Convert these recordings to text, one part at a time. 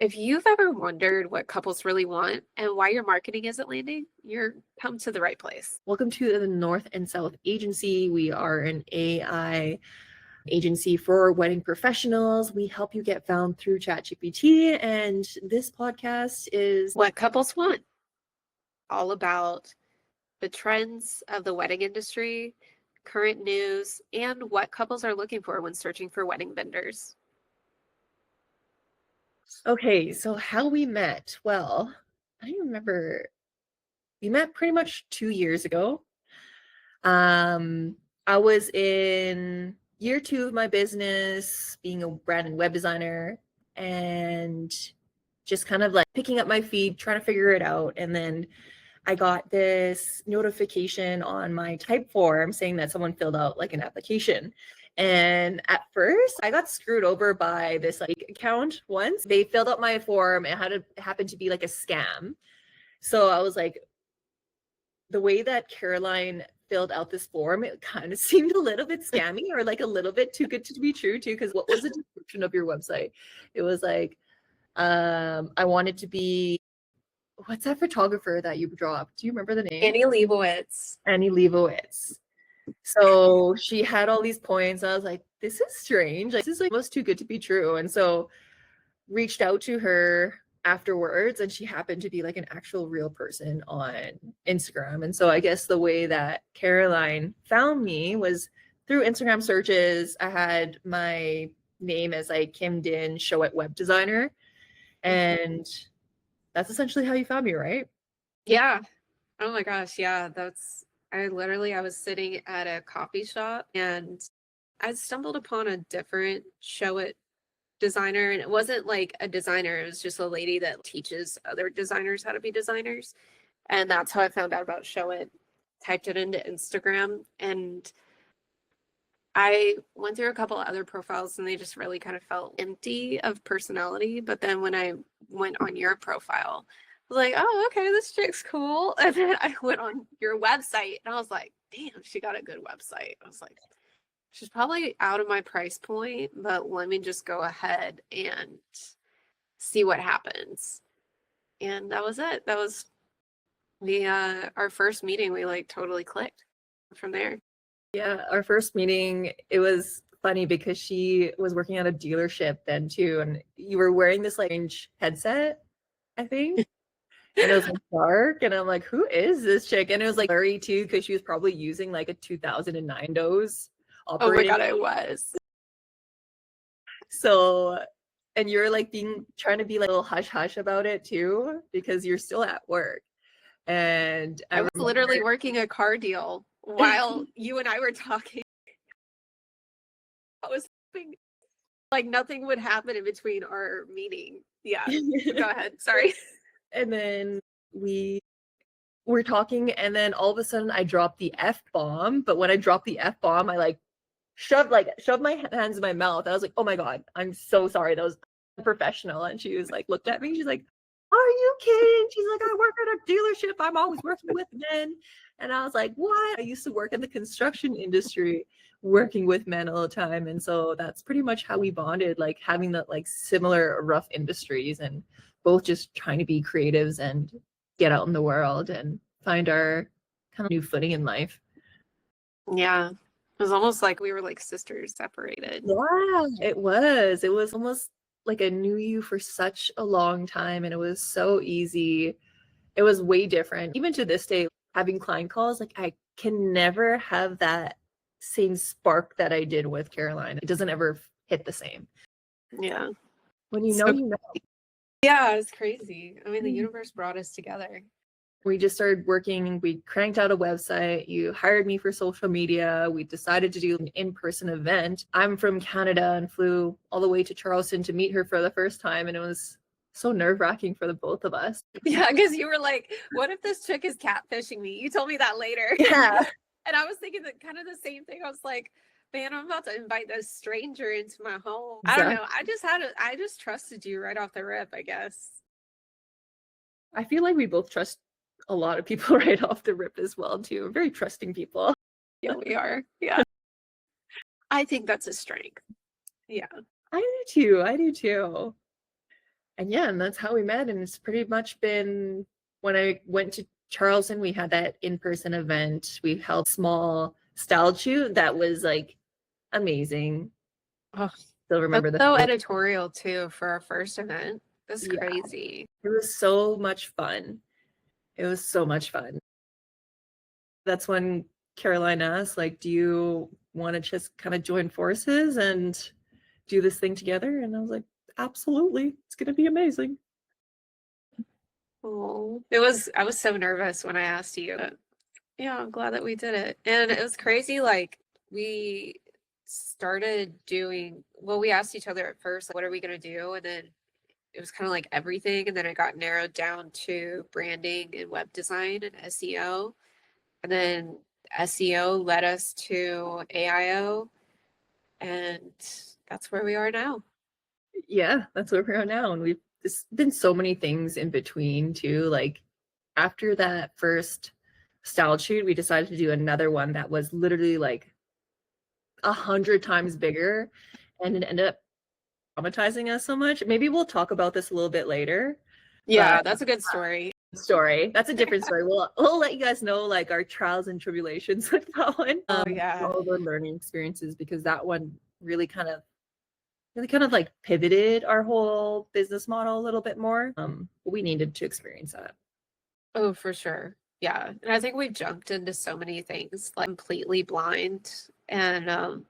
If you've ever wondered what couples really want and why your marketing isn't landing, you're come to the right place. Welcome to the North and South Agency. We are an AI agency for wedding professionals. We help you get found through ChatGPT, and this podcast is What couples want. All about the trends of the wedding industry, current news, and what couples are looking for when searching for wedding vendors. okay. So how we met? Well, I remember we met pretty much 2 years ago. I was in year 2 of my business, being a brand and web designer, and just kind of like picking up my feed, trying to figure it out. And then I got this notification on my type form saying that someone filled out like an application. And at first, I got screwed over by this like account once. They filled out my form and it happened to be like a scam. So I was like, the way that Caroline filled out this form, it kind of seemed a little bit scammy or like a little bit too good to be true too. Because what was the description of your website? It was like, I wanted to be, what's that photographer that you dropped? Do you remember the name? Annie Leibovitz. Annie Leibovitz. So she had all these points. I was like, this is strange. Like, this is like almost too good to be true. And so reached out to her afterwards, and she happened to be like an actual real person on Instagram. And so I guess the way that Caroline found me was through Instagram searches. I had my name as like Kim Din Show It Web Designer, and that's essentially how you found me, right? Yeah. Oh my gosh. Yeah. I was sitting at a coffee shop and I stumbled upon a different Show It designer, and it wasn't like a designer, it was just a lady that teaches other designers how to be designers. And that's how I found out about Show It. Typed it into Instagram, and I went through a couple of other profiles and they just really kind of felt empty of personality. But then when I went on your profile, I was like, oh, okay, this chick's cool. And then I went on your website and I was like, damn, she got a good website. I was like, she's probably out of my price point, but let me just go ahead and see what happens. And that was it. That was our first meeting. We like totally clicked from there. Yeah, our first meeting, it was funny because she was working at a dealership then too, and you were wearing this like orange headset, I think. And it was like dark, and I'm like, who is this chick? And it was like blurry too, because she was probably using like a 2009 DOS operating. Oh my God, I was. So, and you're like trying to be like a little hush hush about it too, because you're still at work. And I was literally working a car deal while you and I were talking. I was hoping like nothing would happen in between our meeting. Yeah, go ahead. Sorry. And then we were talking, and then all of a sudden I dropped the F-bomb. But when I dropped the F-bomb, I like shoved my hands in my mouth. I was like, oh my God, I'm so sorry. That was unprofessional. And she was like, looked at me. She's like, are you kidding? She's like, I work at a dealership. I'm always working with men. And I was like, what? I used to work in the construction industry, working with men all the time. And so that's pretty much how we bonded, like having that like similar rough industries and both just trying to be creatives and get out in the world and find our kind of new footing in life. Yeah. It was almost like we were like sisters separated. Yeah, it was. It was almost like I knew you for such a long time, and it was so easy. It was way different. Even to this day, having client calls, like I can never have that same spark that I did with Caroline. It doesn't ever hit the same. Yeah. When you know, you know. Yeah, it was crazy. I mean, the universe brought us together. We just started working. We cranked out a website. You hired me for social media. We decided to do an in-person event. I'm from Canada and flew all the way to Charleston to meet her for the first time. And it was so nerve-wracking for the both of us. Yeah, because you were like, what if this chick is catfishing me? You told me that later. Yeah. And I was thinking that kind of the same thing. I was like, man, I'm about to invite this stranger into my home. Exactly. I don't know. I just trusted you right off the rip, I guess. I feel like we both trust a lot of people right off the rip as well too. We're very trusting people. Yeah, we are. Yeah. I think that's a strength. Yeah. I do too. And yeah, and that's how we met. And it's pretty much been when I went to Charleston, we had that in-person event. We held a small style shoot that was like amazing. Oh, Still that's remember the so photo. editorial too for our first event. That's Yeah, crazy. it was so much fun. It was so much fun. That's when Caroline asked, like, do you want to just kind of join forces and do this thing together? And I was like, absolutely. It's going to be amazing. Oh, I was so nervous when I asked you. But yeah, I'm glad that we did it. And it was crazy. Like, we started doing, well, we asked each other at first, like, what are we going to do? And then it was kind of like everything. And then it got narrowed down to branding and web design and SEO. And then SEO led us to AIO. And that's where we are now. Yeah, that's where we are now. And we've there's been so many things in between too. Like after that first style shoot, we decided to do another one that was literally like 100 times bigger, and it ended up traumatizing us so much. Maybe we'll talk about this a little bit later. Yeah, But that's a good story. story. That's a different story. We'll let you guys know like our trials and tribulations with that one. Oh, yeah. All of our learning experiences, because that one really kind of like pivoted our whole business model a little bit more. We needed to experience that. Oh, for sure. Yeah. And I think we've jumped into so many things like completely blind and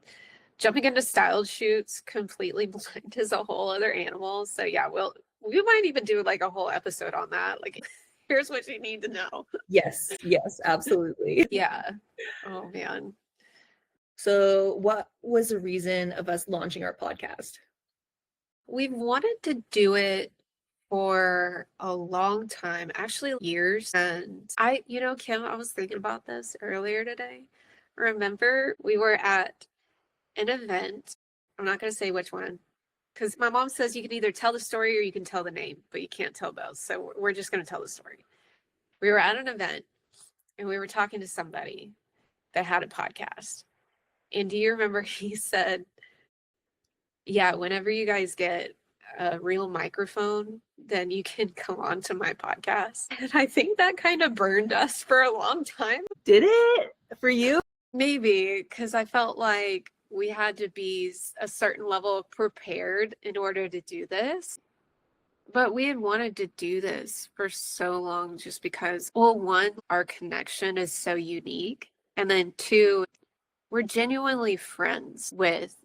jumping into styled shoots completely blind is a whole other animal. So yeah, we might even do like a whole episode on that. Like here's what you need to know. Yes, yes, absolutely. Yeah. Oh man. So, what was the reason of us launching our podcast? We've wanted to do it for a long time, actually years. And Kim, I was thinking about this earlier today. Remember, we were at an event. I'm not going to say which one because my mom says you can either tell the story or you can tell the name, but you can't tell both. So we're just going to tell the story. We were at an event and we were talking to somebody that had a podcast. And do you remember he said, yeah, whenever you guys get a real microphone, then you can come on to my podcast. And I think that kind of burned us for a long time. Did it for you? Maybe because I felt like we had to be a certain level prepared in order to do this. But we had wanted to do this for so long just because, well, one, our connection is so unique. And then two, we're genuinely friends with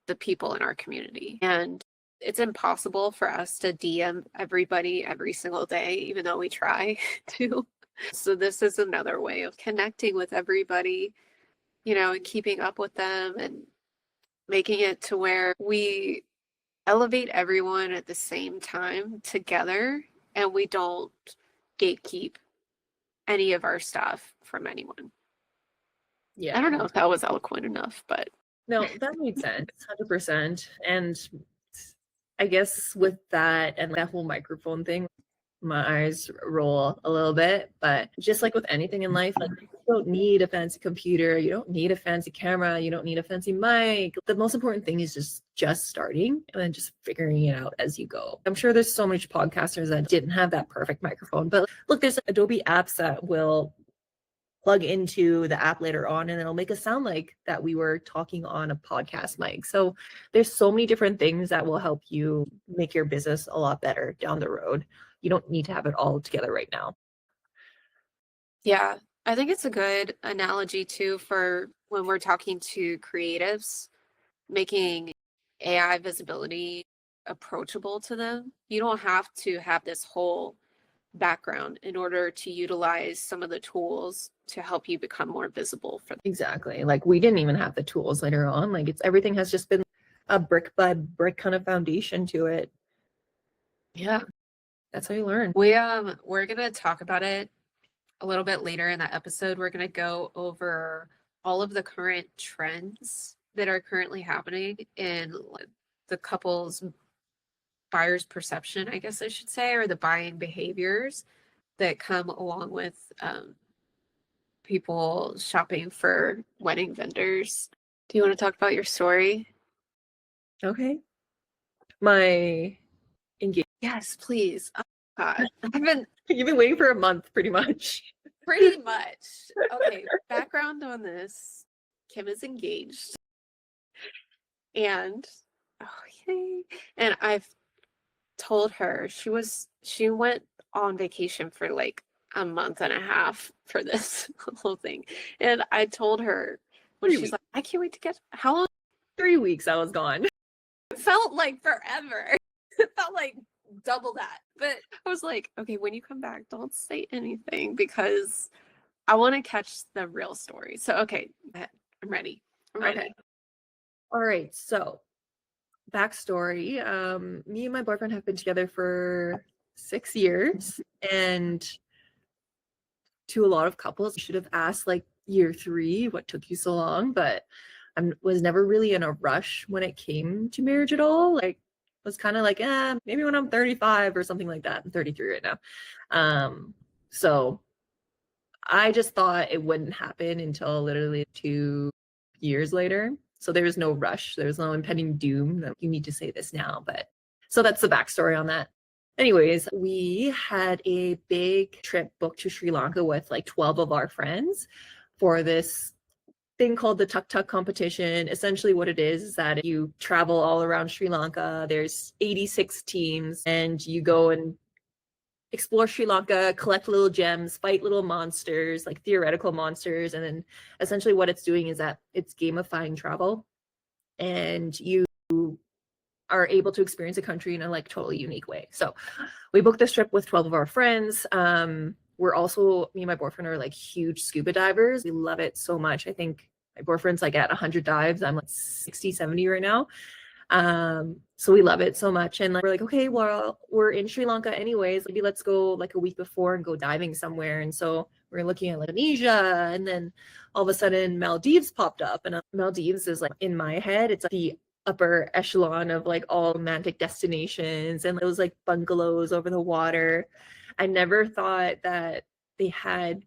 the people in our community. And it's impossible for us to DM everybody every single day, even though we try to. So this is another way of connecting with everybody, and keeping up with them and making it to where we elevate everyone at the same time together and we don't gatekeep any of our stuff from anyone. Yeah. I don't know if that was eloquent enough, but No, that made sense, 100%. And I guess with that and that whole microphone thing, my eyes roll a little bit. But just like with anything in life, like you don't need a fancy computer, you don't need a fancy camera, you don't need a fancy mic. The most important thing is just starting and then just figuring it out as you go. I'm sure there's so many podcasters that didn't have that perfect microphone, but look, there's Adobe apps that will plug into the app later on and it'll make us sound like that we were talking on a podcast mic. So there's so many different things that will help you make your business a lot better down the road. You don't need to have it all together right now. yeah, I think it's a good analogy too for when we're talking to creatives, making AI visibility approachable to them. You don't have to have this whole background in order to utilize some of the tools to help you become more visible for them. Exactly. Like we didn't even have the tools later on. Like everything has just been a brick by brick kind of foundation to it. Yeah. That's how you learn. We're gonna talk about it a little bit later in that episode. We're gonna go over all of the current trends that are currently happening in the couple's buyer's perception, I guess I should say, or the buying behaviors that come along with people shopping for wedding vendors. Do you want to talk about your story? Okay. My engagement Yes, please. Oh, God. I've been You've been waiting for a month, pretty much. pretty much. Okay, background on this. Kim is engaged and oh yay. And I've told her she went on vacation for like a month and a half for this whole thing. And I told her when 3 she's weeks. like, I can't wait to get how long 3 weeks I was gone. it felt like forever. It felt like double that. But I was like, okay, when you come back, don't say anything because I want to catch the real story. So okay, I'm ready. I'm ready. Okay. All right. So backstory. Me and my boyfriend have been together for 6 years, and to a lot of couples, you should have asked like year 3, what took you so long? But I was never really in a rush when it came to marriage at all. Like, was kind of like, maybe when I'm 35 or something like that. I'm 33 right now. So I just thought it wouldn't happen until literally 2 years later. So there was no rush. There was no impending doom that you need to say this now. But so that's the backstory on that. Anyways, we had a big trip booked to Sri Lanka with like 12 of our friends for this thing called the Tuk Tuk competition. Essentially, what it is that you travel all around Sri Lanka. There's 86 teams, and you go and explore Sri Lanka, collect little gems, fight little monsters, like theoretical monsters. And then essentially what it's doing is that it's gamifying travel, and you are able to experience a country in a like totally unique way. So we booked this trip with 12 of our friends. We're also, me and my boyfriend are like huge scuba divers. We love it so much. I think my boyfriend's like at 100 dives. I'm like 60, 70 right now. So we love it so much. And like, we're like, okay, well, we're in Sri Lanka anyways. Maybe let's go like a week before and go diving somewhere. And so we're looking at like Indonesia, and then all of a sudden Maldives popped up. And Maldives is like in my head, it's like the upper echelon of like all romantic destinations and those like bungalows over the water. I never thought that they had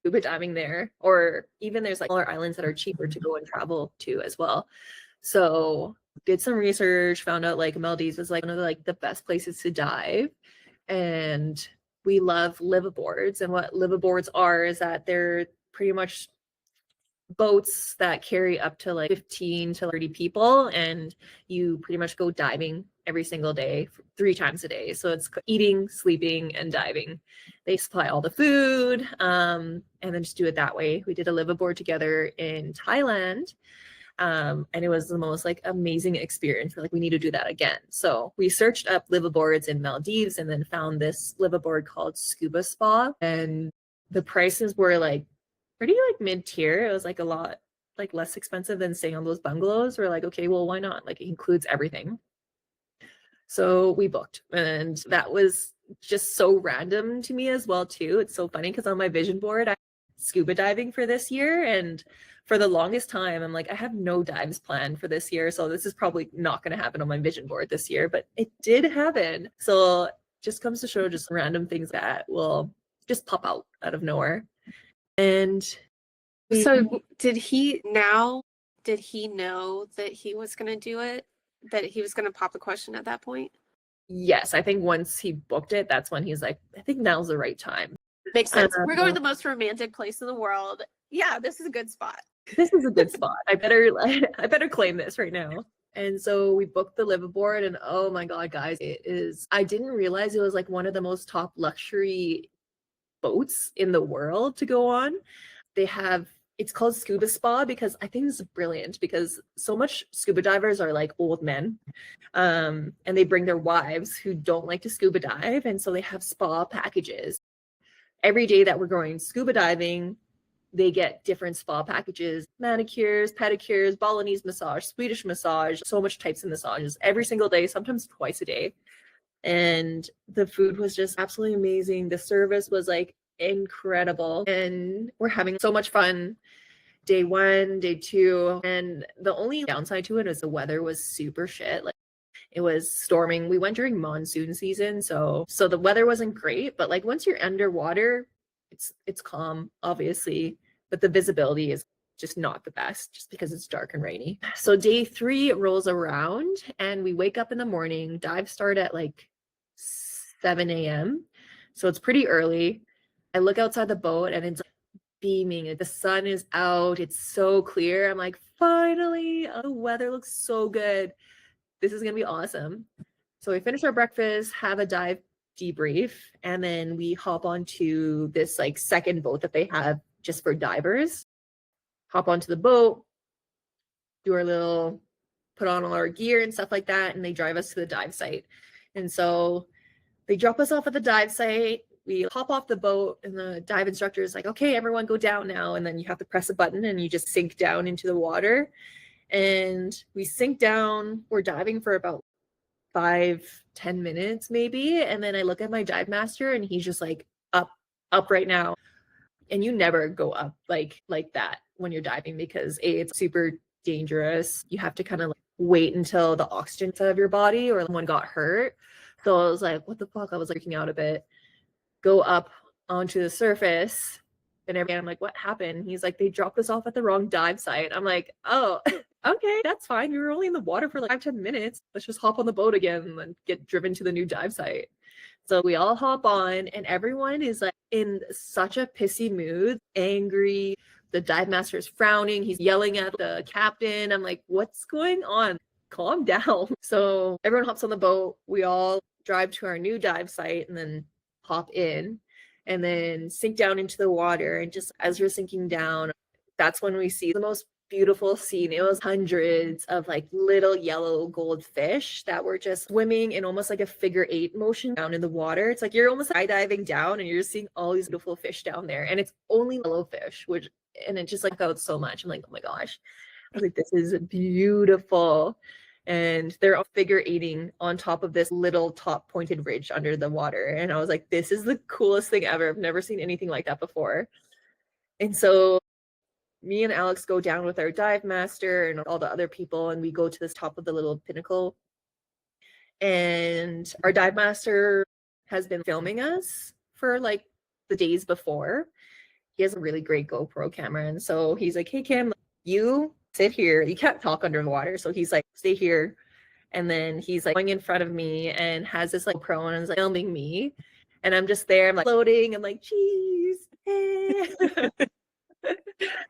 scuba diving there, or even there's like smaller islands that are cheaper to go and travel to as well. So did some research, found out like Maldives is like one of the, like the best places to dive. And we love liveaboards. And what liveaboards are is that they're pretty much boats that carry up to like 15 to 30 people, and you pretty much go diving every single day 3 times a day. So it's eating, sleeping, and diving. They supply all the food, and then just do it that way. We did a liveaboard together in Thailand, and it was the most like amazing experience. We're like, we need to do that again. So we searched up liveaboards in Maldives and then found this liveaboard called Scuba Spa, and the prices were like pretty like mid-tier. It was like a lot like less expensive than staying on those bungalows. We're like, okay, well, why not? Like, it includes everything. So we booked, and that was just so random to me as well too. It's so funny because on my vision board, I scuba diving for this year, and for the longest time I'm like, I have no dives planned for this year, so this is probably not going to happen on my vision board this year, but it did happen. So just comes to show just random things that will just pop out of nowhere. And So did he know that he was going to do it? That he was going to pop the question at that point? yes, I think once he booked it, that's when he's like, I think now's the right time. Makes sense. We're going to the most romantic place in the world. Yeah, this is a good spot. This is a good spot. I better claim this right now. And so we booked the liveaboard, and oh my god, guys, it is, I didn't realize it was like one of the most top luxury boats in the world to go on. They have, it's called Scuba Spa because I think this is brilliant, because so much scuba divers are like old men, and they bring their wives who don't like to scuba dive, and so they have spa packages. Every day that we're going scuba diving, they get different spa packages: manicures, pedicures, Balinese massage, Swedish massage, so much types of massages every single day, sometimes twice a day. And the food was just absolutely amazing. The service was like incredible, and we're having so much fun day 1, day 2. And the only downside to it is the weather was super shit. Like, it was storming. We went during monsoon season, so the weather wasn't great, but like once you're underwater, it's calm, obviously, but the visibility is just not the best just because it's dark and rainy. So day 3 rolls around, and we wake up in the morning. Dive start at like 7 a.m. So it's pretty early. I look outside the boat and it's like beaming. The sun is out. It's so clear. I'm like, finally, the weather looks so good. This is going to be awesome. So we finish our breakfast, have a dive debrief, and then we hop onto this like second boat that they have just for divers. Hop onto the boat, do our little, put on all our gear and stuff like that, and they drive us to the dive site. And so they drop us off at the dive site. We hop off the boat, and the dive instructor is like, okay, everyone go down now. And then you have to press a button and you just sink down into the water. And we sink down. We're diving for about 5-10 minutes maybe. And then I look at my dive master and he's just like, up right now. And you never go up like that when you're diving, because it's super dangerous. You have to kind of like wait until the oxygen's out of your body, or someone got hurt. So I was like, what the fuck? I was like freaking out a bit. Go up onto the surface, and I'm like, what happened? He's like, they dropped us off at the wrong dive site. I'm like, oh, okay, that's fine. We were only in the water for like 5-10 minutes. Let's just hop on the boat again and then get driven to the new dive site. So we all hop on, and everyone is like in such a pissy mood, angry. The dive master is frowning. He's yelling at the captain. I'm like, what's going on? Calm down. So everyone hops on the boat. We all drive to our new dive site and then hop in and then sink down into the water. And just as we're sinking down, that's when we see the most beautiful scene. It was hundreds of like little yellow gold fish that were just swimming in almost like a figure 8 motion down in the water. It's like you're almost skydiving down and you're seeing all these beautiful fish down there, and it's only yellow fish, and it just like out so much. I'm like, oh my gosh. I was like, this is beautiful. And they're all figure 8ing on top of this little top pointed ridge under the water. And I was like, this is the coolest thing ever. I've never seen anything like that before. And so me and Alex go down with our dive master and all the other people, and we go to this top of the little pinnacle. And our dive master has been filming us for like the days before. He has a really great GoPro camera. And so he's like, hey, Kim, you sit here. You can't talk under the water. So he's like, stay here. And then he's like going in front of me and has this like pro and is like filming me. And I'm just there. I'm like floating. I'm like, cheese. And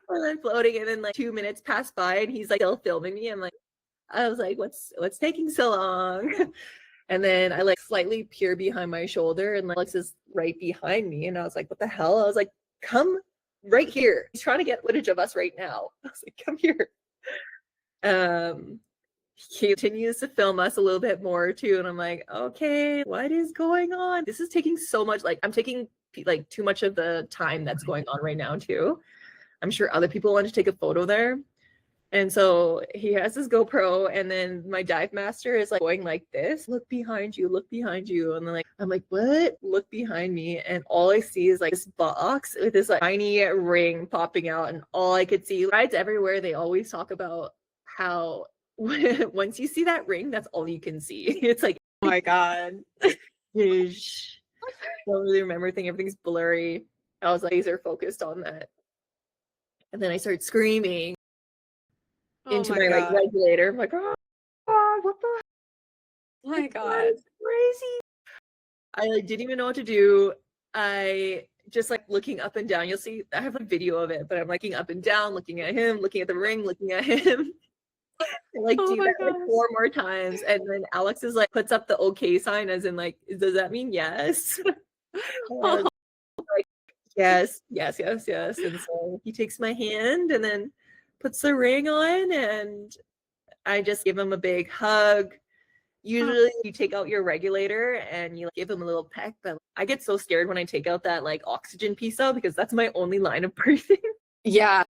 I'm floating. And then like 2 minutes pass by and he's like still filming me. I was like, what's taking so long? And then I like slightly peer behind my shoulder, and Alex is right behind me. And I was like, what the hell? I was like, come right here. He's trying to get footage of us right now. I was like, come here. He continues to film us a little bit more too. And I'm like, okay, what is going on? This is taking so much. Like, I'm taking like too much of the time that's going on right now too. I'm sure other people want to take a photo there. And so he has his GoPro, and then my dive master is like going like this, look behind you, look behind you. And then like, I'm like, what? Look behind me. And all I see is like this box with this like tiny ring popping out. And all I could see, rides everywhere, they always talk about how once you see that ring, that's all you can see. It's like, oh my God. I don't really remember anything. Everything's blurry. I was like laser focused on that. And then I started screaming into my like regulator. I'm like, oh God, what the heck? Oh my God. That's crazy. I like didn't even know what to do. I just like looking up and down. You'll see I have a video of it, but I'm looking up and down, looking at him, looking at the ring, looking at him. I like do that like 4 more times. And then Alex is like puts up the okay sign as in like, does that mean yes? Like, yes. And so he takes my hand and then puts the ring on, and I just give him a big hug. Usually you take out your regulator and you like, give him a little peck, but I get so scared when I take out that like oxygen piece out, because that's my only line of breathing. Yeah.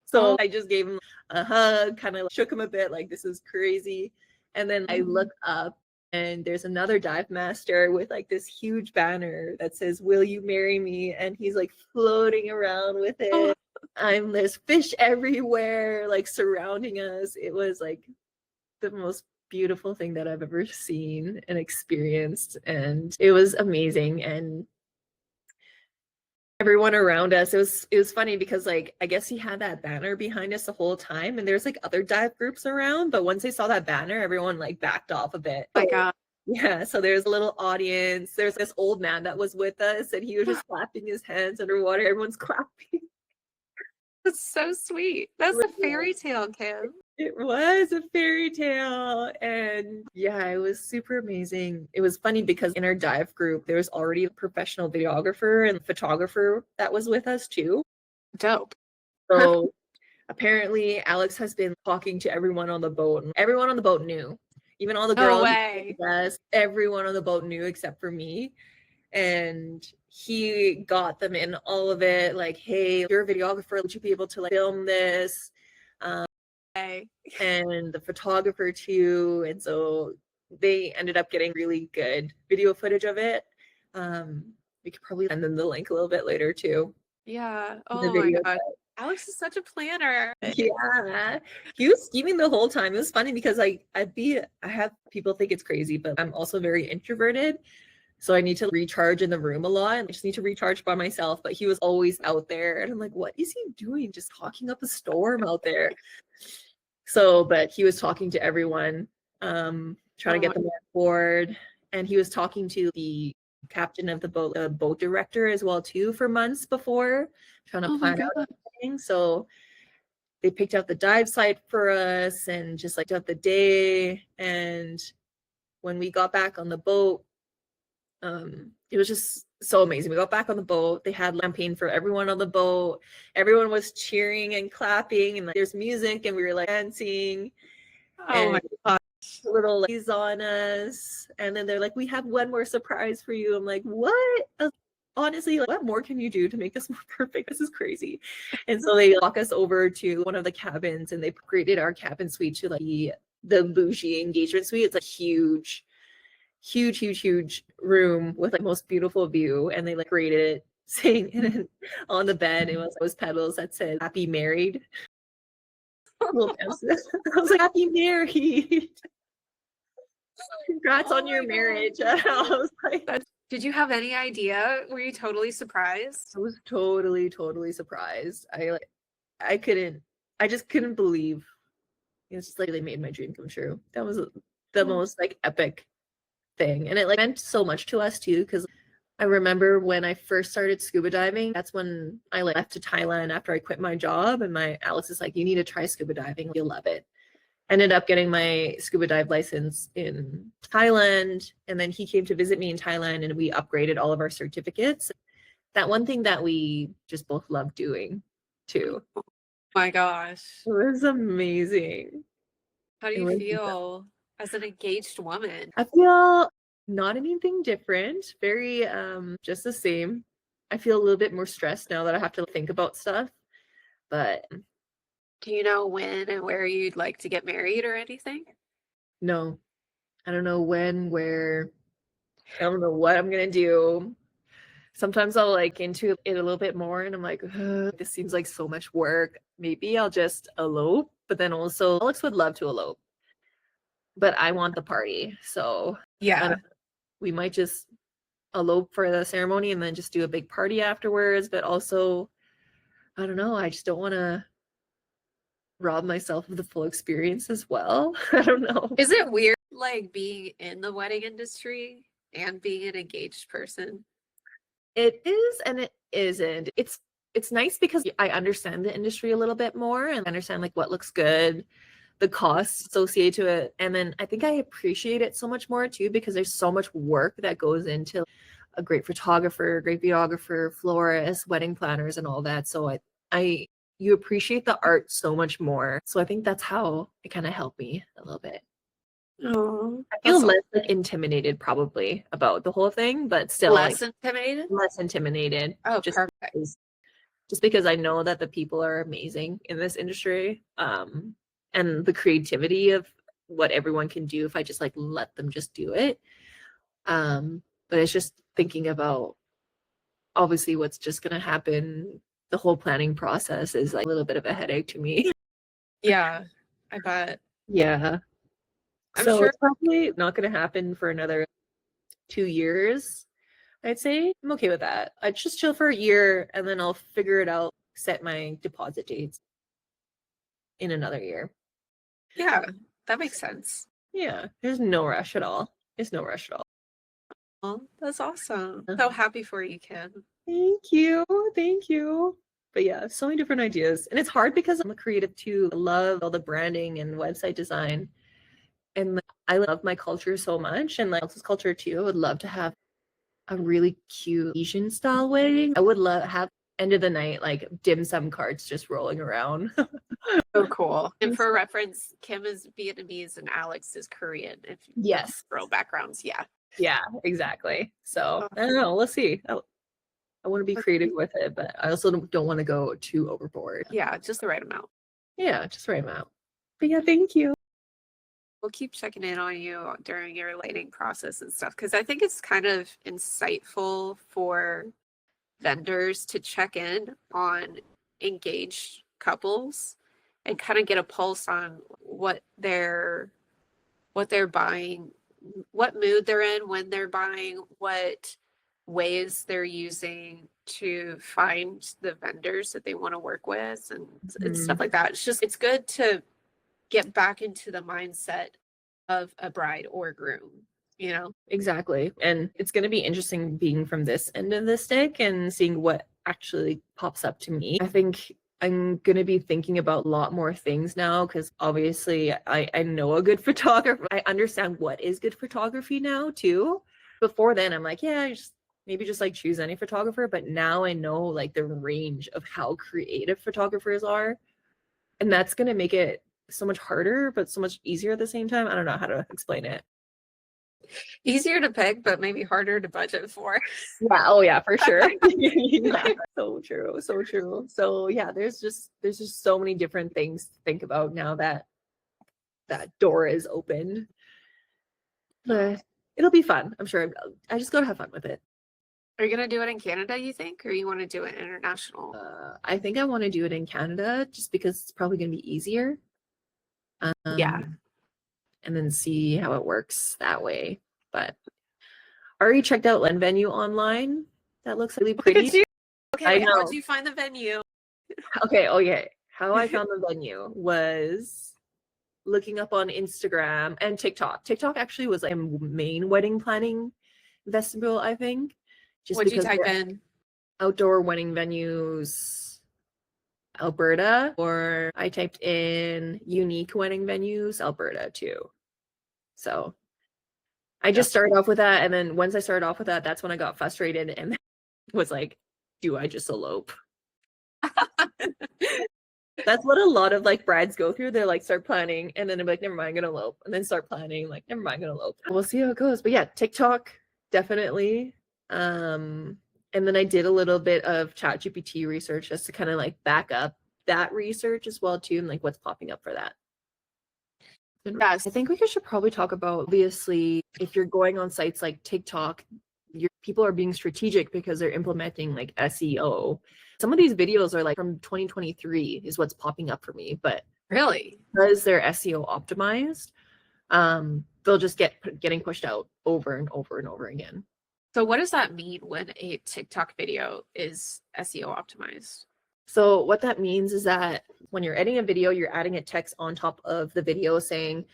So I just gave him a hug, kind of shook him a bit, like this is crazy. And then I look up and there's another dive master with like this huge banner that says, will you marry me? And he's like floating around with it. There's fish everywhere, like surrounding us. It was like the most beautiful thing that I've ever seen and experienced. And it was amazing. And everyone around us, it was funny because like I guess he had that banner behind us the whole time, and there's like other dive groups around, but once they saw that banner, everyone like backed off a bit. Oh my God. Yeah, so there's a little audience. There's this old man that was with us, and he was just clapping his hands underwater. Everyone's clapping. That's so sweet. That's a fairy tale, Kim. It was a fairy tale. And yeah, it was super amazing. It was funny because in our dive group, there was already a professional videographer and photographer that was with us too. Dope. So apparently, Alex has been talking to everyone on the boat, and everyone on the boat knew. Even all the No girls, way. yes, everyone on the boat knew except for me. And he got them in all of it. Like, hey, you're a videographer. Would you be able to like film this? Hey. And the photographer too. And so they ended up getting really good video footage of it. We could probably send them the link a little bit later too. Yeah. The Oh my video. God. Alex is such a planner. Yeah, he was scheming the whole time. It was funny because I have people think it's crazy, but I'm also very introverted. So I need to recharge in the room a lot. And I just need to recharge by myself. But he was always out there. And I'm like, what is he doing? Just talking up a storm out there. So, but he was talking to everyone, trying to get them on board. And he was talking to the captain of the boat director as well, too, for months before, trying to Oh my plan God. out everything. So they picked out the dive site for us and just like out the day. And when we got back on the boat, it was just so amazing. We got back on the boat. They had champagne for everyone on the boat. Everyone was cheering and clapping, and like there's music, and we were like dancing, Oh and my God. little ladies on us. And then they're like, "We have one more surprise for you." I'm like, "What?" Honestly, like, what more can you do to make this more perfect? This is crazy. And so they walk us over to one of the cabins, and they upgraded our cabin suite to like the bougie engagement suite. It's a huge room with like most beautiful view, and they like rated it saying and on the bed it was those petals that said happy married. Little pencil. I was like, happy married. Congrats Oh on your my marriage. God. I was like, Did you have any idea? Were you totally surprised? I was totally surprised. I couldn't, I just couldn't believe it's just like they made my dream come true. That was the Oh, most like epic thing. And it like meant so much to us too, because I remember when I first started scuba diving, that's when I like left to Thailand after I quit my job. And my Alex is like, you need to try scuba diving. You'll love it. Ended up getting my scuba dive license in Thailand. And then he came to visit me in Thailand and we upgraded all of our certificates. That one thing that we just both love doing too. my gosh. It was amazing. How do It you was, feel as an engaged woman? I feel not anything different, very just the same. I feel a little bit more stressed now that I have to think about stuff, but Do you know when and where you'd like to get married or anything? no, I don't know when, where, I don't know what I'm gonna do. Sometimes I'll like into it a little bit more and I'm like, "Ugh, this seems like so much work. Maybe I'll just elope." But then also Alex would love to elope, but I want the party. So I Yeah. don't, we might just elope for the ceremony and then just do a big party afterwards. But also, I don't know, I just don't want to rob myself of the full experience as well. I don't know. Is it weird like being in the wedding industry and being an engaged person? It is and it isn't. It's nice because I understand the industry a little bit more and understand like what looks good, the costs associated to it. And then I think I appreciate it so much more too because there's so much work that goes into a great photographer, great videographer, florist, wedding planners, and all that. So I you appreciate the art so much more. So I think that's how it kind of helped me a little bit. Oh, I feel that's less like intimidated probably about the whole thing, but still like less intimidated. less intimidated Oh, just perfect. because just because I know that the people are amazing in this industry. And the creativity of what everyone can do if I just like let them just do it. But it's just thinking about obviously what's just gonna happen. The whole planning process is like a little bit of a headache to me. Yeah, I bet. Yeah. I'm So sure. it's probably not gonna happen for another 2 years, I'd say. I'm okay with that. I just chill for a year and then I'll figure it out, set my deposit dates in another year. Yeah, that makes sense. Yeah, there's no rush at all. It's no rush at all. Oh, that's awesome. So happy for you, Kim. Thank you. Thank you. But yeah, so many different ideas. And it's hard because I'm a creative too. I love all the branding and website design. And like, I love my culture so much and like else's culture too. I would love to have a really cute Asian style wedding. I would love have end of the night like dim sum cards just rolling around. So cool. And for reference, Kim is Vietnamese and Alex is Korean. If you know Yes. girl backgrounds, yeah. Yeah, exactly. So I don't know. Let's see. I want to be creative with it, but I also don't want to go too overboard. Yeah, just the right amount. Yeah, just right amount. But yeah, thank you. We'll keep checking in on you during your lighting process and stuff because I think it's kind of insightful for vendors to check in on engaged couples and kind of get a pulse on what they're buying, what mood they're in when they're buying, what ways they're using to find the vendors that they want to work with and stuff like that. It's good to get back into the mindset of a bride or groom, you know? Exactly. And it's going to be interesting being from this end of the stick and seeing what actually pops up to me. I think I'm going to be thinking about a lot more things now because obviously I know a good photographer. I understand what is good photography now too. Before then, I'm like, yeah, maybe just like choose any photographer. But now I know like the range of how creative photographers are. And that's going to make it so much harder, but so much easier at the same time. I don't know how to explain it. Easier to pick, but maybe harder to budget for. Yeah, oh yeah, for sure. Yeah, so true, so true. So yeah, there's just so many different things to think about now that that door is opened. But it'll be fun. I'm sure. I just gotta have fun with it. Are you gonna do it in Canada, you think, or you want to do it international? I think I want to do it in Canada just because it's probably gonna be easier. Yeah. And then see how it works that way. But I already checked out Len Venue online. That looks really pretty. Okay, how'd you find the venue? Okay, oh yeah. How I found the venue was looking up on Instagram and TikTok. TikTok actually was like a main wedding planning vestibule, I think. Just What'd you because type in? outdoor wedding venues, Alberta, or I typed in unique wedding venues, Alberta too. So I just started off with that. And then once I started off with that, that's when I got frustrated and was like, do I just elope? That's what a lot of like brides go through. They're like start planning and then they're like, never mind, I'm gonna elope. And then start planning, like, never mind, I'm gonna elope. We'll see how it goes. But yeah, TikTok, definitely. And then I did a little bit of ChatGPT research just to kind of like back up that research as well too, and like what's popping up for that. Yes. I think we should probably talk about, obviously, if you're going on sites like TikTok, your people are being strategic because they're implementing like SEO. Some of these videos are like from 2023 is what's popping up for me, but Really? because they're SEO optimized, they'll just getting pushed out over and over and over again. So what does that mean when a TikTok video is SEO optimized? So what that means is that when you're editing a video, you're adding a text on top of the video saying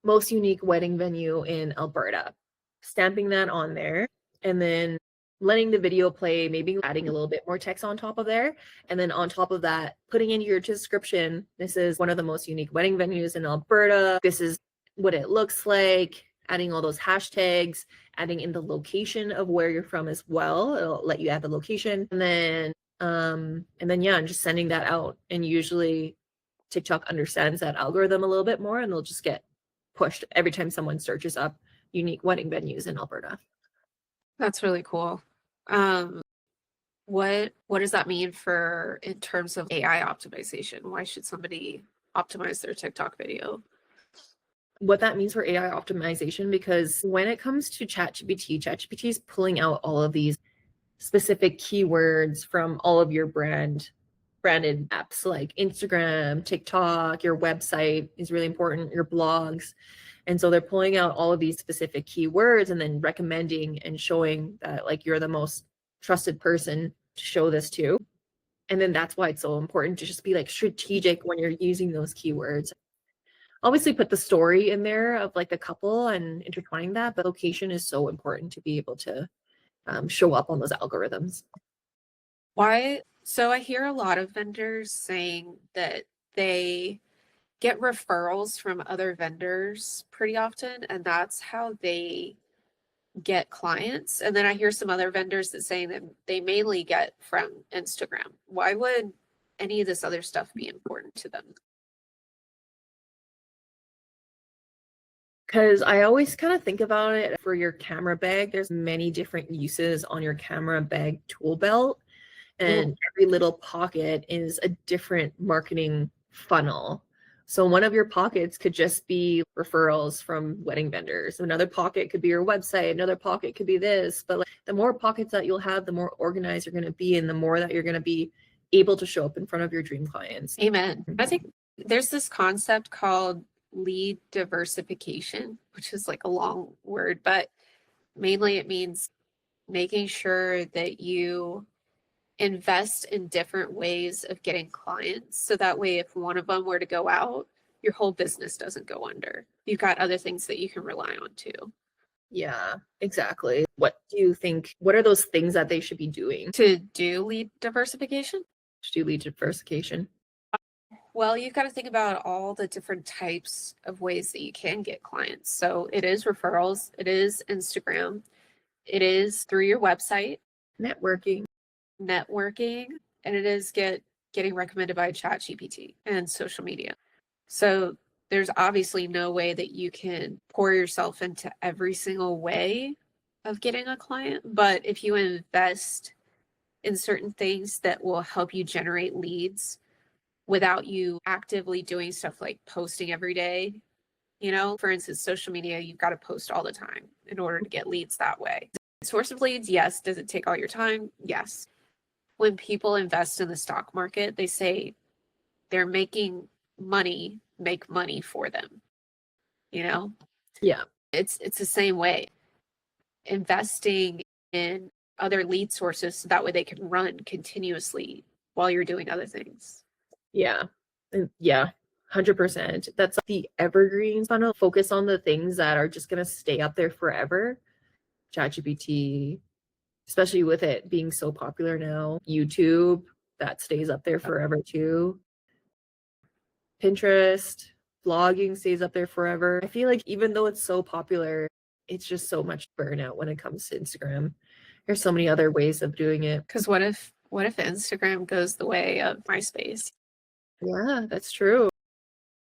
most unique wedding venue in Alberta, stamping that on there, and then letting the video play, maybe adding a little bit more text on top of there. And then on top of that, putting in your description, this is one of the most unique wedding venues in Alberta. This is what it looks like, adding all those hashtags, adding in the location of where you're from as well. It'll let you add the location. And then yeah, and just sending that out. And usually TikTok understands that algorithm a little bit more and they'll just get pushed every time someone searches up unique wedding venues in Alberta. That's really cool. What does that mean for in terms of AI optimization? Why should somebody optimize their TikTok video? What that means for AI optimization, because when it comes to ChatGPT is pulling out all of these specific keywords from all of your branded apps like Instagram, TikTok, your website is really important, your blogs. And so they're pulling out all of these specific keywords and then recommending and showing that like you're the most trusted person to show this to. And then that's why it's so important to just be like strategic when you're using those keywords. obviously put the story in there of like the couple and intertwining that, but location is so important to be able to show up on those algorithms. Why? So I hear a lot of vendors saying that they get referrals from other vendors pretty often, and that's how they get clients. And then I hear some other vendors that saying that they mainly get from Instagram. Why would any of this other stuff be important to them? Because I always kind of think about it for your camera bag. There's many different uses on your camera bag tool belt, and every little pocket is a different marketing funnel. So one of your pockets could just be referrals from wedding vendors. Another pocket could be your website. Another pocket could be this. But like, the more pockets that you'll have, the more organized you're going to be, and the more that you're going to be able to show up in front of your dream clients. Amen. I think there's this concept called lead diversification, which is like a long word, but mainly it means making sure that you invest in different ways of getting clients. So that way, if one of them were to go out, your whole business doesn't go under. You've got other things that you can rely on too. Yeah, exactly. What do you think? What are those things that they should be doing To do lead diversification? to do lead diversification? Well, you've got to think about all the different types of ways that you can get clients. So it is referrals, it is Instagram, it is through your website, Networking. networking, and it is getting recommended by ChatGPT and social media. So there's obviously no way that you can pour yourself into every single way of getting a client, but if you invest in certain things that will help you generate leads without you actively doing stuff like posting every day, for instance, social media, you've got to post all the time in order to get leads that way. Source of leads, yes. Does it take all your time? Yes. When people invest in the stock market, they say they're making money make money for them. Yeah. It's the same way. Investing in other lead sources so that way they can run continuously while you're doing other things. Yeah. Yeah. 100%. That's the evergreen funnel. Focus on the things that are just going to stay up there forever. ChatGPT, especially with it being so popular now. YouTube, that stays up there forever too. Pinterest, blogging stays up there forever. I feel like even though it's so popular, it's just so much burnout when it comes to Instagram. There's so many other ways of doing it. Because what if Instagram goes the way of MySpace? Yeah, that's true.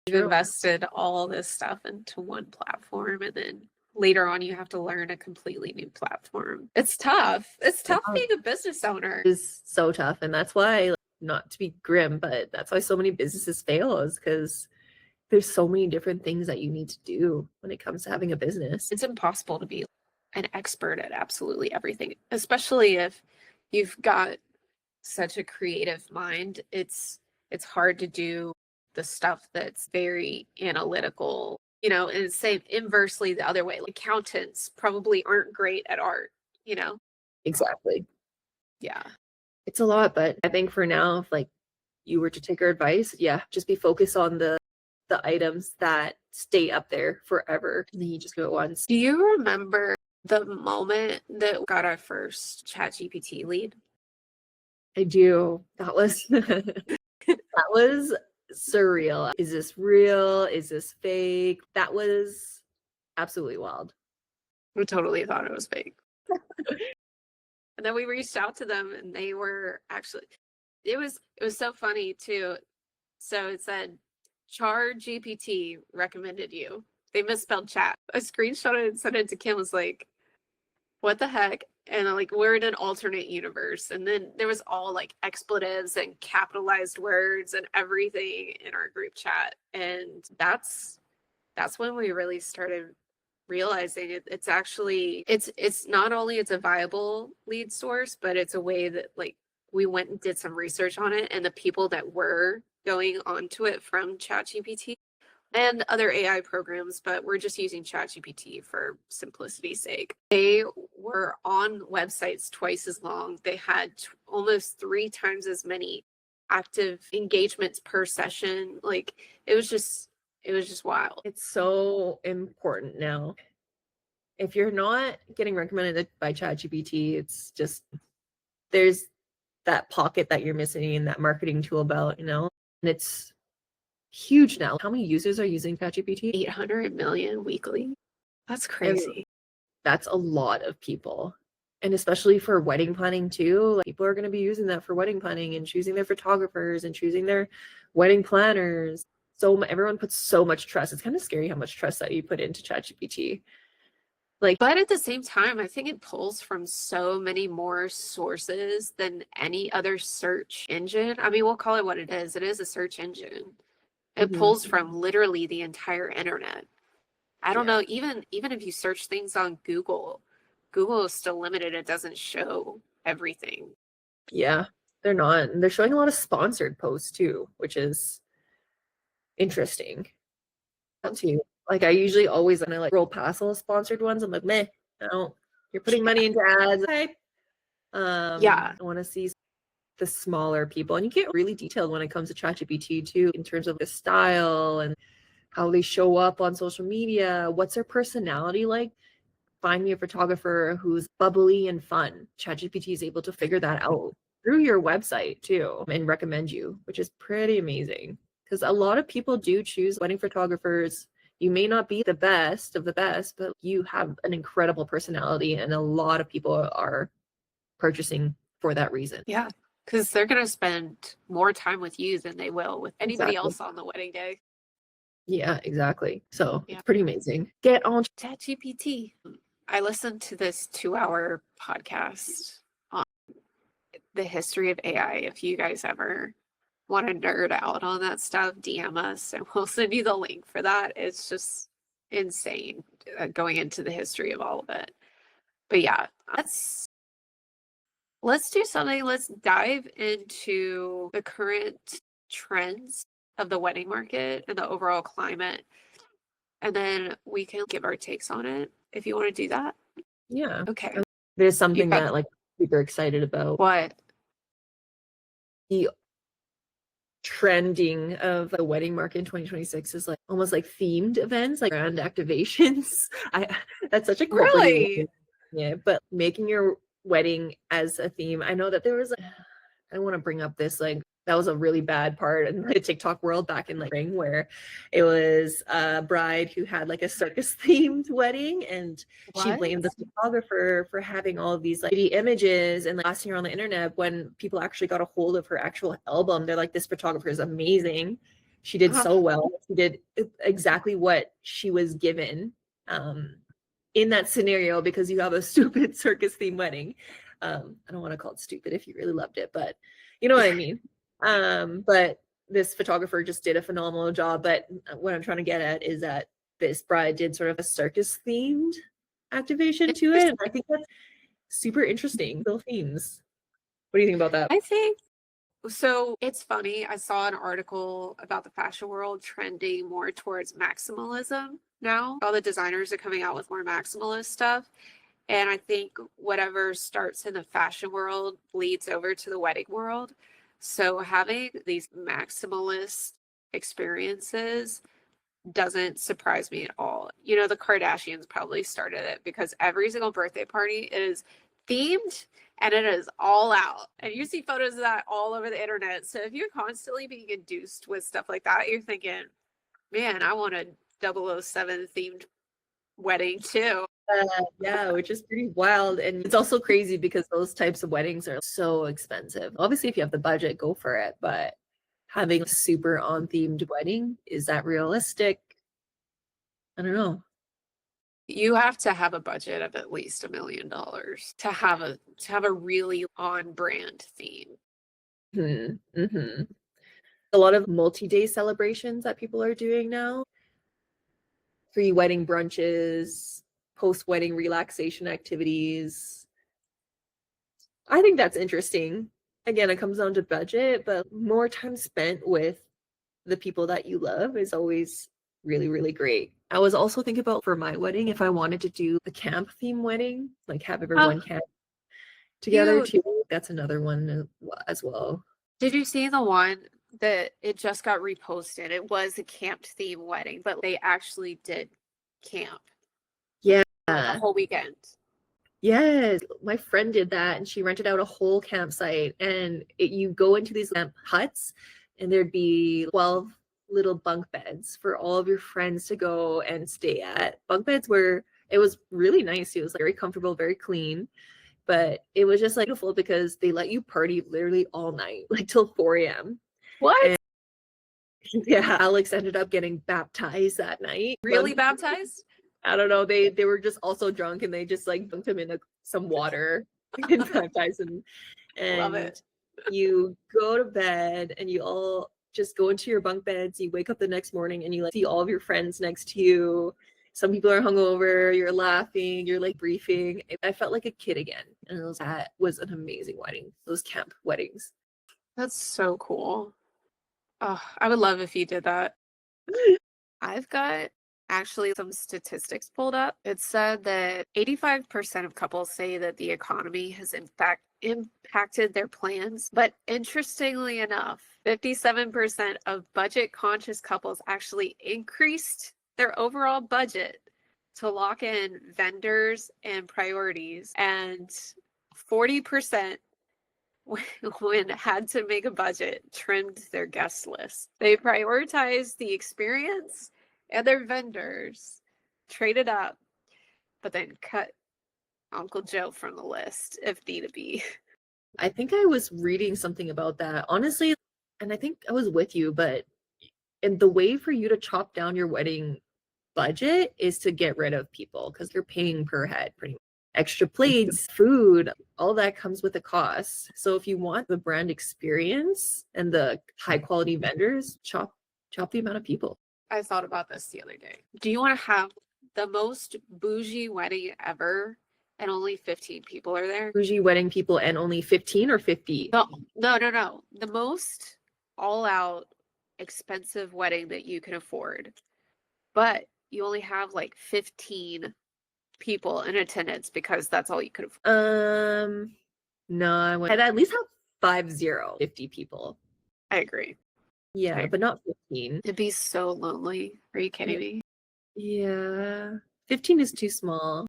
You've invested all this stuff into one platform, and then later on you have to learn a completely new platform. It's tough. It's tough being a business owner. It is so tough. And that's why, like, not to be grim, but that's why so many businesses fail, is because there's so many different things that you need to do when it comes to having a business. It's impossible to be an expert at absolutely everything, especially if you've got such a creative mind. It's hard to do the stuff that's very analytical, and say inversely the other way. Like accountants probably aren't great at art, Exactly. Yeah. It's a lot, but I think for now, if like you were to take our advice, yeah, just be focused on the items that stay up there forever. And then you just go once. Do you remember the moment that got our first ChatGPT lead? I do. That was that was surreal. Is this real? Is this fake? That was absolutely wild. We totally thought it was fake. And then we reached out to them and they were actually, it was so funny too. So it said, Char GPT recommended you. They misspelled chat. I screenshot it and sent it to Kim, was like, what the heck? And I'm like, we're in an alternate universe. And then there was all like expletives and capitalized words and everything in our group chat. And that's when we really started realizing it's actually it's not only it's a viable lead source, but it's a way that like we went and did some research on it, and the people that were going onto it from ChatGPT and other AI programs, but we're just using ChatGPT for simplicity's sake. They were on websites twice as long. They had almost 3 times as many active engagements per session. Like it was just It was just wild. It's so important now. If you're not getting recommended by ChatGPT, it's just there's that pocket that you're missing in that marketing tool belt, you know? And it's huge now. How many users are using ChatGPT? 800 million weekly. That's And crazy. that's a lot of people. And especially for wedding planning too, like people are going to be using that for wedding planning and choosing their photographers and choosing their wedding planners. So everyone puts so much trust. It's kind of scary how much trust that you put into ChatGPT. Like, But at the same time, I think it pulls from so many more sources than any other search engine. I mean, we'll call it what it is. It is a search engine. It mhm, pulls from literally the entire internet. I don't yeah, know, even if you search things on Google, Google is still limited. It doesn't show everything. yeah, they're not. And they're showing a lot of sponsored posts too, which is interesting. That too. Like I usually always when I like roll past all the sponsored ones, I'm like, meh, no, you're putting money into ads. Okay. Yeah. I want to see the smaller people. And you get really detailed when it comes to ChatGPT too, in terms of the style and how they show up on social media. What's their personality like? Find me a photographer who's bubbly and fun. ChatGPT is able to figure that out through your website too and recommend you, which is pretty amazing. Because a lot of people do choose wedding photographers. You may not be the best of the best, but you have an incredible personality, and a lot of people are purchasing for that reason. Yeah. Because they're going to spend more time with you than they will with anybody Exactly. else on the wedding day. Yeah, exactly. So Yeah. it's pretty amazing. Get on. ChatGPT. I listened to this 2 hour podcast on the history of AI. If you guys ever want to nerd out on that stuff, DM us and we'll send you the link for that. It's just insane going into the history of all of it. But yeah, let's do something. Let's dive into the current trends of the wedding market and the overall climate. And then we can give our takes on it if you want to do that. Yeah. Okay. There's You something got that like super excited about. what? The trending of the wedding market in 2026 is like almost like themed events, like brand activations. I That's such a corporate Really? word. Yeah, but making your wedding as a theme. I know that there was I want to bring up this like that was a really bad part in the TikTok world back in like spring where it was a bride who had like a circus themed wedding and she What? blamed the photographer for having all of these like images and like blasting her on the internet when people actually got a hold of her actual album. They're like, this photographer is amazing. She did Uh, so well. She did exactly what she was given in that scenario because you have a stupid circus themed wedding. I don't want to call it stupid if you really loved it, but you know what I mean. But this photographer just did a phenomenal job. But what I'm trying to get at is that this bride did sort of a circus themed activation to it. And I think that's super interesting. Little themes. What do you think about that? I think so. It's funny. I saw an article about the fashion world trending more towards maximalism now. All the designers are coming out with more maximalist stuff. And I think whatever starts in the fashion world bleeds over to the wedding world. So having these maximalist experiences doesn't surprise me at all. You know, the Kardashians probably started it because every single birthday party is themed and it is all out. And you see photos of that all over the internet. So if you're constantly being induced with stuff like that, you're thinking, man, I want a 007 themed wedding too. Yeah, which is pretty wild. And it's also crazy because those types of weddings are so expensive. Obviously, if you have the budget, go for it. But having a super on themed wedding, is that realistic? I don't know. You have to have a budget of at least $1 million to have a really on brand theme. Mm-hmm. A lot of multi-day celebrations that people are doing now, pre-wedding brunches, post-wedding relaxation activities. I think that's interesting. Again, it comes down to budget, but more time spent with the people that you love is always really, really great. I was also thinking about for my wedding, if I wanted to do a camp theme wedding, like have Oh, everyone camp together cute. too. That's another one as well. Did you see the one? that it just got reposted. It was a camp theme wedding, but they actually did camp Yeah. for like a whole weekend. Yes, my friend did that and she rented out a whole campsite and you go into these camp huts and there'd be 12 little bunk beds for all of your friends to go and stay at. Bunk beds were it was really nice. It was like, very comfortable, very clean, but it was just like beautiful because they let you party literally all night, like till 4 a.m. What? And yeah, Alex ended up getting baptized that night. Really baptized? I don't know. They were just also drunk and they just like dunked him in some water and baptized him. Love And it. you go to bed and you all just go into your bunk beds. You wake up the next morning and you like see all of your friends next to you. Some people are hungover. You're laughing. You're like briefing. I felt like a kid again, and that was an amazing wedding. Those camp weddings. That's so cool. Oh, I would love if you did that. I've got actually some statistics pulled up. It said that 85% of couples say that the economy has in fact impacted their plans. But interestingly enough, 57% of budget conscious couples actually increased their overall budget to lock in vendors and priorities. And 40% when had to make a budget, trimmed their guest list. They prioritized the experience and their vendors, traded up, but then cut Uncle Joe from the list if need be. I think I was reading something about that, honestly, and I think I was with you, but and the way for you to chop down your wedding budget is to get rid of people because you're paying per head pretty much. Extra plates, food, all that comes with a cost. So if you want the brand experience and the high quality vendors, chop the amount of people. I thought about this the other day. Do you want to have the most bougie wedding ever and only 15 people are there? Bougie wedding people and only 15 or 50? No. The most all out expensive wedding that you can afford. But you only have like 15 people in attendance because that's all you could afford. No, I'd at least have 50 people. I agree. Yeah, but not 15. It'd be so lonely. Are you kidding me? Yeah. 15 is too small.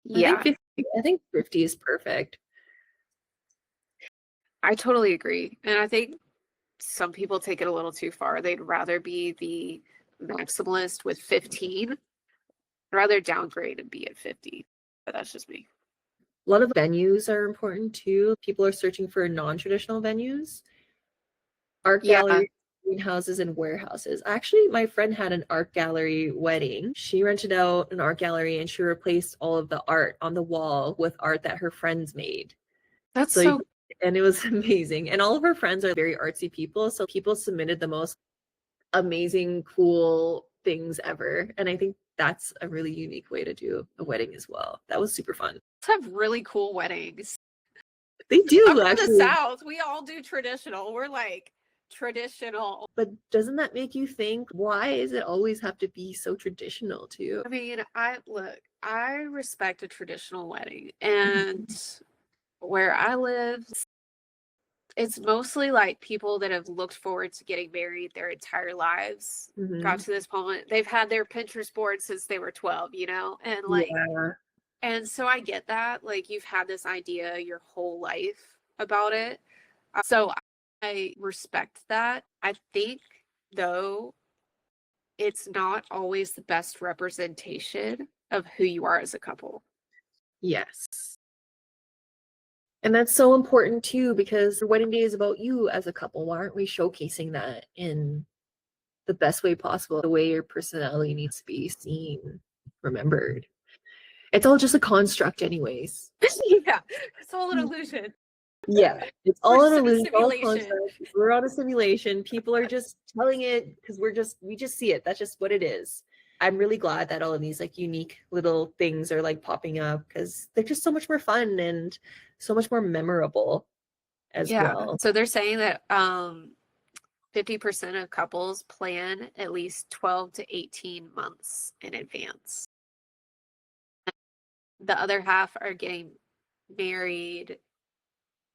Yeah, I think 50 is perfect. I totally agree. And I think some people take it a little too far. They'd rather be the maximalist with 15, rather downgrade and be at 50. But that's just me. A lot of venues are important too. People are searching for non-traditional venues. Art Yeah, galleries, greenhouses, and warehouses. Actually, my friend had an art gallery wedding. She rented out an art gallery and she replaced all of the art on the wall with art that her friends made. that's So so and it was amazing. And all of her friends are very artsy people. So people submitted the most amazing, cool things ever. And I think that's a really unique way to do a wedding as well. That was super fun. have really cool weddings. They I'm do from the actually. South. We all do traditional. We're like traditional. But doesn't that make you think, why does it always have to be so traditional too? I mean, I respect a traditional wedding, and where I live, it's mostly like people that have looked forward to getting married their entire lives. Got Mhm. to this point, they've had their Pinterest board since they were 12, and like, Yeah. and so I get that. Like, you've had this idea your whole life about it. So I respect that. I think, though, it's not always the best representation of who you are as a couple. Yes. And that's so important too, because your wedding day is about you as a couple. Why aren't we showcasing that in the best way possible, the way your personality needs to be seen, remembered? It's all just a construct, anyways. Yeah, it's all an illusion. Yeah, it's We're all an just in a illusion, all a simulation. construct. We're on a simulation. People are just telling it because we just see it. That's just what it is. I'm really glad that all of these like unique little things are like popping up because they're just so much more fun and so much more memorable as Yeah. well. So they're saying that 50% of couples plan at least 12 to 18 months in advance. The other half are getting married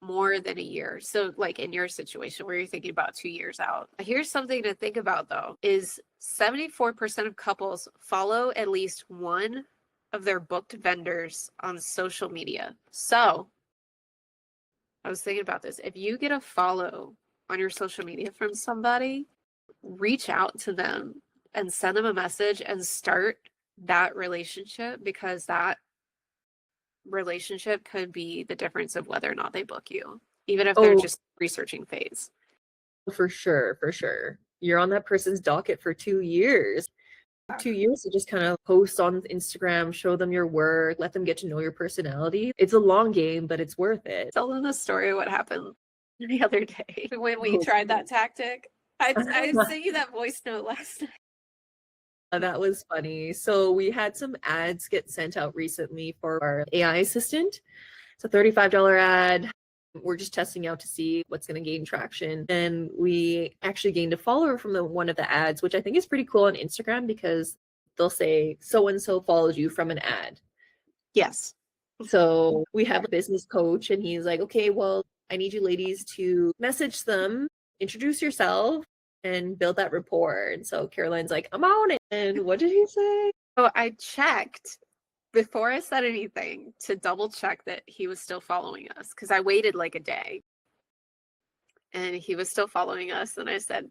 more than a year. So like in your situation where you're thinking about 2 years out. Here's something to think about though, is 74% of couples follow at least one of their booked vendors on social media. So I was thinking about this. If you get a follow on your social media from somebody, reach out to them and send them a message and start that relationship, because that relationship could be the difference of whether or not they book you, even if they're Oh, just researching phase. for sure, for sure. You're on that person's docket for 2 years. 2 years to just kind of post on Instagram, show them your work, let them get to know your personality. It's a long game, but it's worth it. Tell them the story of what happened the other day when we tried that tactic. I sent you that voice note last night. That was funny. So we had some ads get sent out recently for our AI assistant. It's a $35 ad. We're just testing out to see what's going to gain traction. And we actually gained a follower from one of the ads, which I think is pretty cool on Instagram, because they'll say so and so follows you from an ad. Yes. So we have a business coach, and he's like, okay, well, I need you ladies to message them, introduce yourself, and build that rapport. And so Caroline's like, I'm on it. And what did he say? So I checked before I said anything to double check that he was still following us, because I waited like a day and he was still following us. And I said,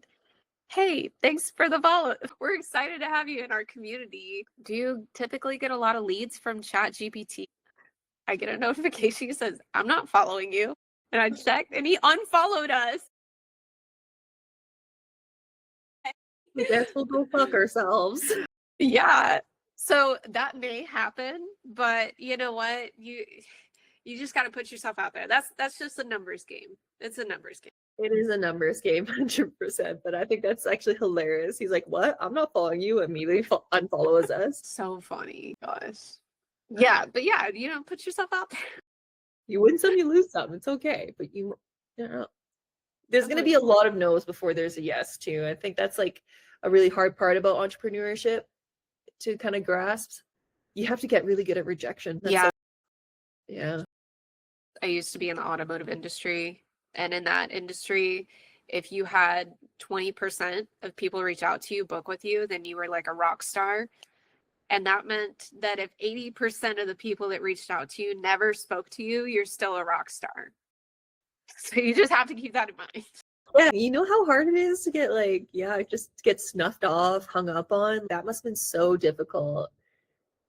hey, thanks for the follow. We're excited to have you in our community. Do you typically get a lot of leads from ChatGPT? I get a notification that says, I'm not following you. And I checked and he unfollowed us. I guess we'll go fuck ourselves. Yeah. So that may happen, but you know what? You just got to put yourself out there. That's just a numbers game. It's a numbers game. It is a numbers game, 100%. But I think that's actually hilarious. He's like, what? I'm not following you. Immediately unfollows us. So funny. Gosh. Yeah, but yeah, put yourself out there. You win some, you lose some. It's okay. But you know, there's going to be a lot of no's before there's a yes, too. I think that's like a really hard part about entrepreneurship to kind of grasp. You have to get really good at rejection. Yeah. I used to be in the automotive industry, and in that industry, if you had 20% of people reach out to you, book with you, then you were like a rock star. And that meant that if 80% of the people that reached out to you never spoke to you, you're still a rock star. So you just have to keep that in mind. Yeah, you know how hard it is to get just get snuffed off, hung up on? That must have been so difficult.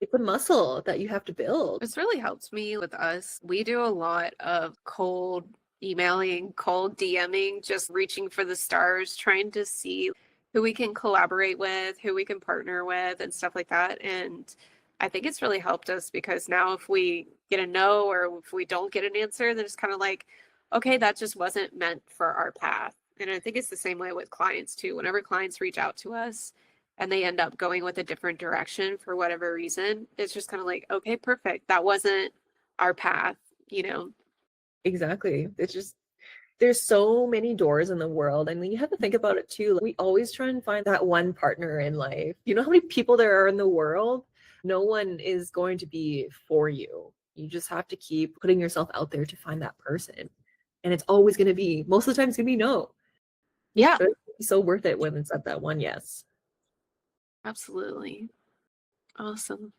It's a muscle that you have to build. It's really helped me with us. We do a lot of cold emailing, cold DMing, just reaching for the stars, trying to see who we can collaborate with, who we can partner with, and stuff like that. And I think it's really helped us, because now if we get a no or if we don't get an answer, then it's kind of like, okay, that just wasn't meant for our path. And I think it's the same way with clients too. Whenever clients reach out to us and they end up going with a different direction for whatever reason, it's just kind of like, okay, perfect. That wasn't our path, Exactly. It's just, there's so many doors in the world. And then you have to think about it too. We always try and find that one partner in life. You know how many people there are in the world? No one is going to be for you. You just have to keep putting yourself out there to find that person. And it's always going to be, most of the time, it's going to be no. Yeah, But it's so worth it when it's at that one yes. absolutely. Awesome.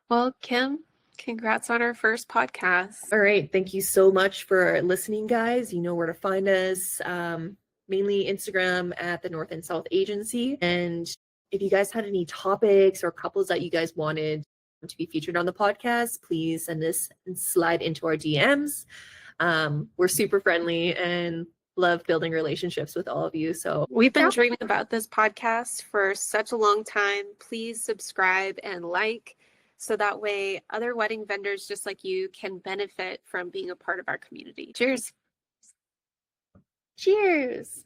Well, Kim, congrats on our first podcast. All right. Thank you so much for listening, guys. You know where to find us. Mainly Instagram at the North and South Agency. And if you guys had any topics or couples that you guys wanted to be featured on the podcast, please send us and slide into our DMs. We're super friendly and love building relationships with all of you. So we've been dreaming about this podcast for such a long time. Please subscribe and like, so that way other wedding vendors just like you can benefit from being a part of our community. Cheers. Cheers.